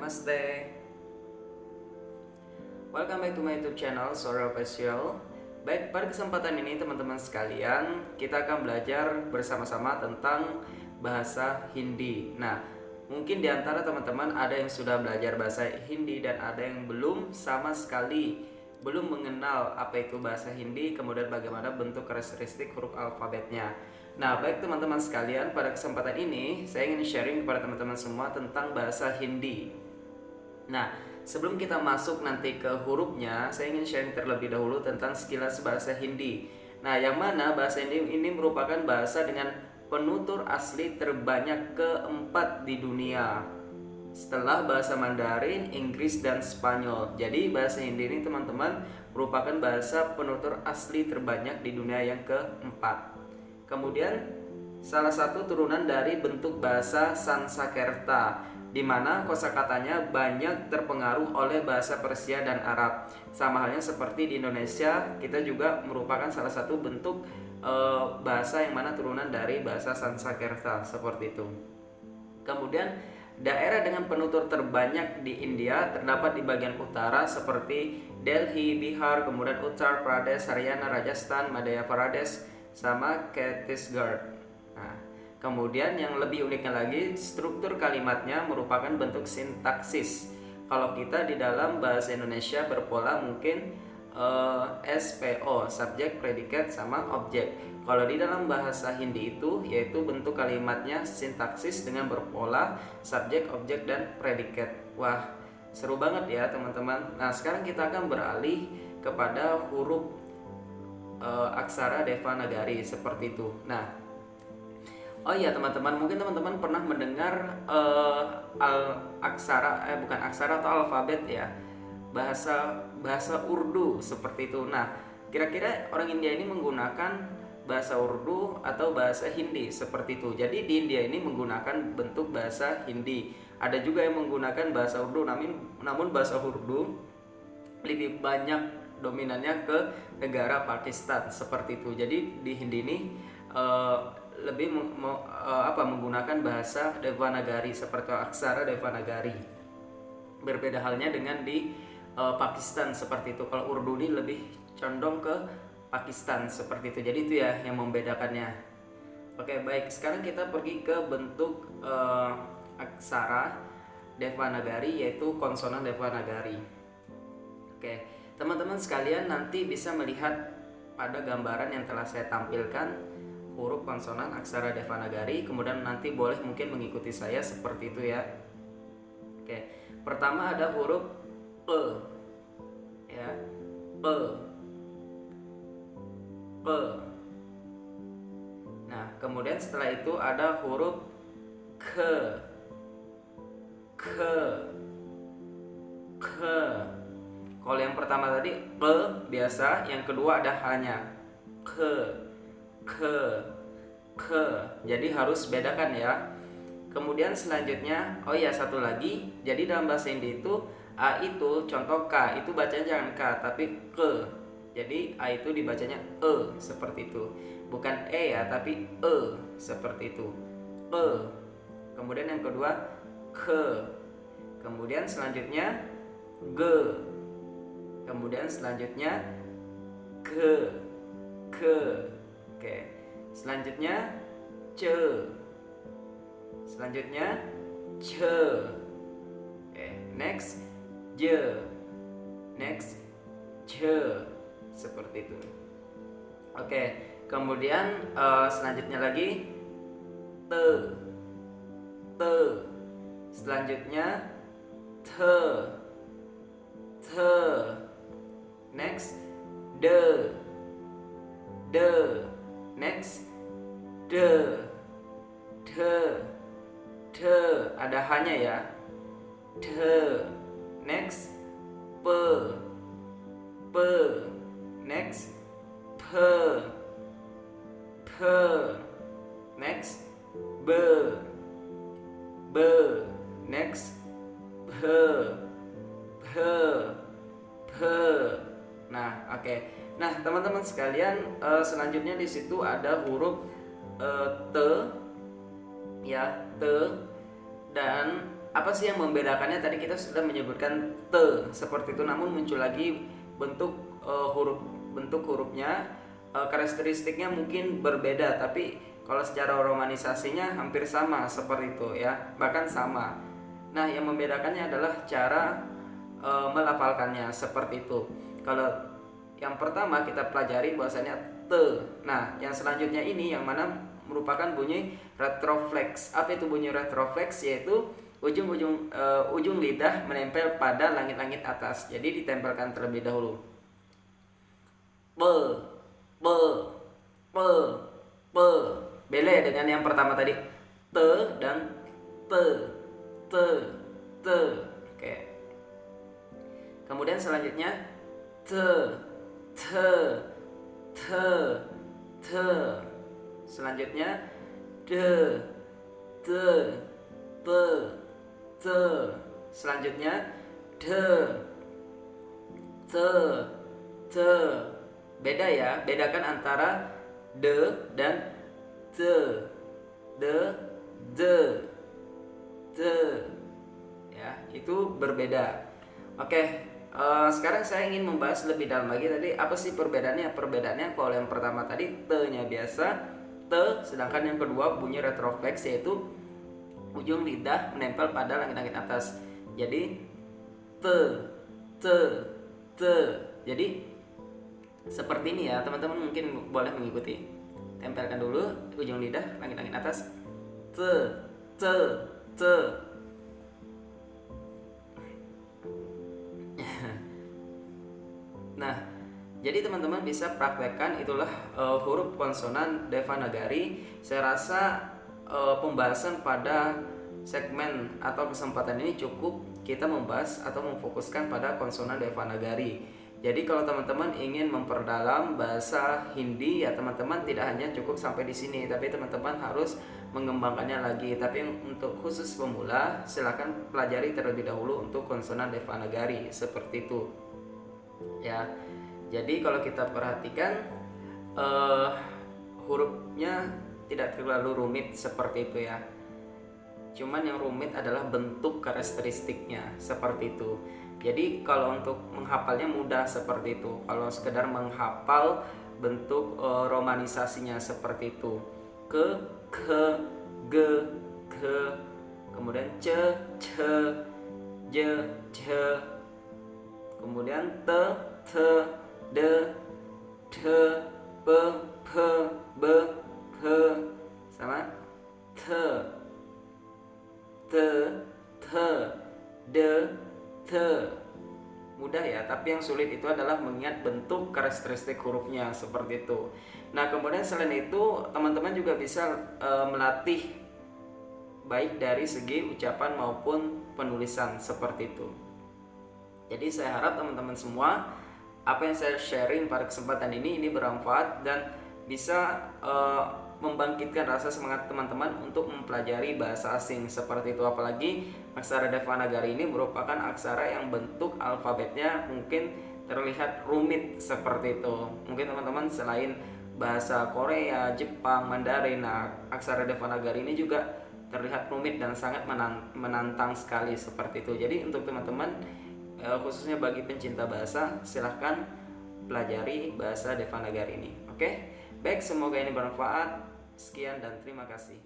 Namaste. Welcome back to my YouTube channel Sora Official. Baik, pada kesempatan ini teman-teman sekalian, kita akan belajar bersama-sama tentang bahasa Hindi. Nah, mungkin di antara teman-teman ada yang sudah belajar bahasa Hindi dan ada yang belum sama sekali belum mengenal apa itu bahasa Hindi, kemudian bagaimana bentuk karakteristik huruf alfabetnya. Nah, baik teman-teman sekalian, pada kesempatan ini saya ingin sharing kepada teman-teman semua tentang bahasa Hindi. Nah, sebelum kita masuk nanti ke hurufnya, saya ingin sharing terlebih dahulu tentang sekilas bahasa Hindi. Nah, yang mana bahasa Hindi ini merupakan bahasa dengan penutur asli terbanyak keempat di dunia, setelah bahasa Mandarin, Inggris, dan Spanyol. Jadi bahasa Hindi ini teman-teman merupakan bahasa penutur asli terbanyak di dunia yang keempat. Kemudian salah satu turunan dari bentuk bahasa Sanskerta, di mana kosakatanya banyak terpengaruh oleh bahasa Persia dan Arab. Sama halnya seperti di Indonesia, kita juga merupakan salah satu bentuk bahasa yang mana turunan dari bahasa Sanskerta seperti itu. Kemudian daerah dengan penutur terbanyak di India terdapat di bagian utara seperti Delhi, Bihar, kemudian Uttar Pradesh, Haryana, Rajasthan, Madhya Pradesh, sama Chhattisgarh. Nah, kemudian yang lebih uniknya lagi, struktur kalimatnya merupakan bentuk sintaksis. Kalau kita di dalam bahasa Indonesia berpola mungkin SPO, subjek, predikat, sama objek. Kalau di dalam bahasa Hindi itu yaitu bentuk kalimatnya sintaksis dengan berpola subjek, objek, dan predikat. Wah, seru banget ya teman-teman. Nah, sekarang kita akan beralih kepada huruf aksara Devanagari seperti itu. Nah, oh iya teman-teman, mungkin teman-teman pernah mendengar bukan aksara atau alfabet ya, bahasa Urdu seperti itu. Nah, kira-kira orang India ini menggunakan bahasa Urdu atau bahasa Hindi seperti itu. Jadi di India ini menggunakan bentuk bahasa Hindi. Ada juga yang menggunakan bahasa Urdu, namun bahasa Urdu lebih banyak dominannya ke negara Pakistan seperti itu. Jadi di Hindi ini lebih menggunakan bahasa Devanagari seperti aksara Devanagari. Berbeda halnya dengan di Pakistan seperti itu. Kalau Urdu ini lebih condong ke Pakistan seperti itu. Jadi itu ya yang membedakannya. Oke, baik. Sekarang kita pergi ke bentuk aksara Devanagari, yaitu konsonan Devanagari. Oke, teman-teman sekalian nanti bisa melihat pada gambaran yang telah saya tampilkan huruf konsonan aksara Devanagari. Kemudian nanti boleh mungkin mengikuti saya seperti itu ya. Oke, pertama ada huruf P, ya, P. Nah, kemudian setelah itu ada huruf K. Kalau yang pertama tadi P biasa, yang kedua ada hanya K. Jadi harus bedakan ya. Kemudian selanjutnya, oh ya satu lagi. Jadi dalam bahasa Hindi itu A itu contoh K itu bacanya jangan K tapi K. Jadi A itu dibacanya E seperti itu. Bukan E ya, tapi E seperti itu. E. Kemudian yang kedua K. Kemudian selanjutnya G. Kemudian selanjutnya K. Oke. Selanjutnya C. Selanjutnya C. Oke, next J. Next J. Seperti itu. Oke, kemudian selanjutnya lagi T. Selanjutnya T. Next D. Next D. Ada hanya ya. D. Next P. Next P. Next B. Next B. Nah, oke. Nah, teman-teman sekalian, selanjutnya di situ ada huruf T, ya, T, dan Apa sih yang membedakannya? Tadi kita sudah menyebutkan te seperti itu, namun muncul lagi bentuk bentuk hurufnya, karakteristiknya mungkin berbeda, tapi kalau secara romanisasinya hampir sama seperti itu ya, bahkan sama. Nah, yang membedakannya adalah cara melafalkannya seperti itu. Kalau yang pertama kita pelajari bahwasanya te. Nah, yang selanjutnya ini yang mana merupakan bunyi retroflex. Apa itu bunyi retroflex? Yaitu ujung lidah menempel pada langit-langit atas. Jadi ditempelkan terlebih dahulu. Pe, pe, pe, pe. Beda ya dengan yang pertama tadi. Te dan te, te, te. Oke. Kemudian selanjutnya te, te, te, te. Selanjutnya de, te, te, te. Selanjutnya de, te, te. Beda ya, bedakan antara de dan te. De, ya, itu berbeda. Oke, sekarang saya ingin membahas lebih dalam lagi. Tadi apa sih perbedaannya? Perbedaannya kalau yang pertama tadi te-nya biasa, te, sedangkan yang kedua bunyi retroflex, yaitu ujung lidah menempel pada langit-langit atas. Jadi te, te. Jadi seperti ini ya, teman-teman mungkin boleh mengikuti. Tempelkan dulu ujung lidah langit-langit atas. Te. Nah, jadi teman-teman bisa praktekkan, itulah huruf konsonan Devanagari. Saya rasa pembahasan pada segmen atau kesempatan ini cukup kita membahas atau memfokuskan pada konsonan Devanagari. Jadi kalau teman-teman ingin memperdalam bahasa Hindi ya, teman-teman tidak hanya cukup sampai di sini, tapi teman-teman harus mengembangkannya lagi. Tapi untuk khusus pemula, silakan pelajari terlebih dahulu untuk konsonan Devanagari seperti itu. Ya. Jadi kalau kita perhatikan hurufnya tidak terlalu rumit seperti itu ya. Cuman yang rumit adalah bentuk karakteristiknya seperti itu. Jadi kalau untuk menghafalnya mudah seperti itu. Kalau sekedar menghafal bentuk romanisasinya seperti itu. Ke, ge, kemudian ce, je, kemudian te, de, pe, be, sama te, de, mudah ya, tapi yang sulit itu adalah mengingat bentuk karakteristik hurufnya seperti itu. Nah, kemudian selain itu teman-teman juga bisa melatih baik dari segi ucapan maupun penulisan seperti itu. Jadi saya harap teman-teman semua apa yang saya sharing pada kesempatan ini bermanfaat dan bisa membangkitkan rasa semangat teman-teman untuk mempelajari bahasa asing seperti itu. Apalagi aksara Devanagari ini merupakan aksara yang bentuk alfabetnya mungkin terlihat rumit seperti itu. Mungkin teman-teman selain bahasa Korea, Jepang, Mandarin, nah aksara Devanagari ini juga terlihat rumit dan sangat menantang sekali seperti itu. Jadi untuk teman-teman khususnya bagi pencinta bahasa, silahkan pelajari bahasa Devanagari ini. Oke? Baik, semoga ini bermanfaat. Sekian dan terima kasih.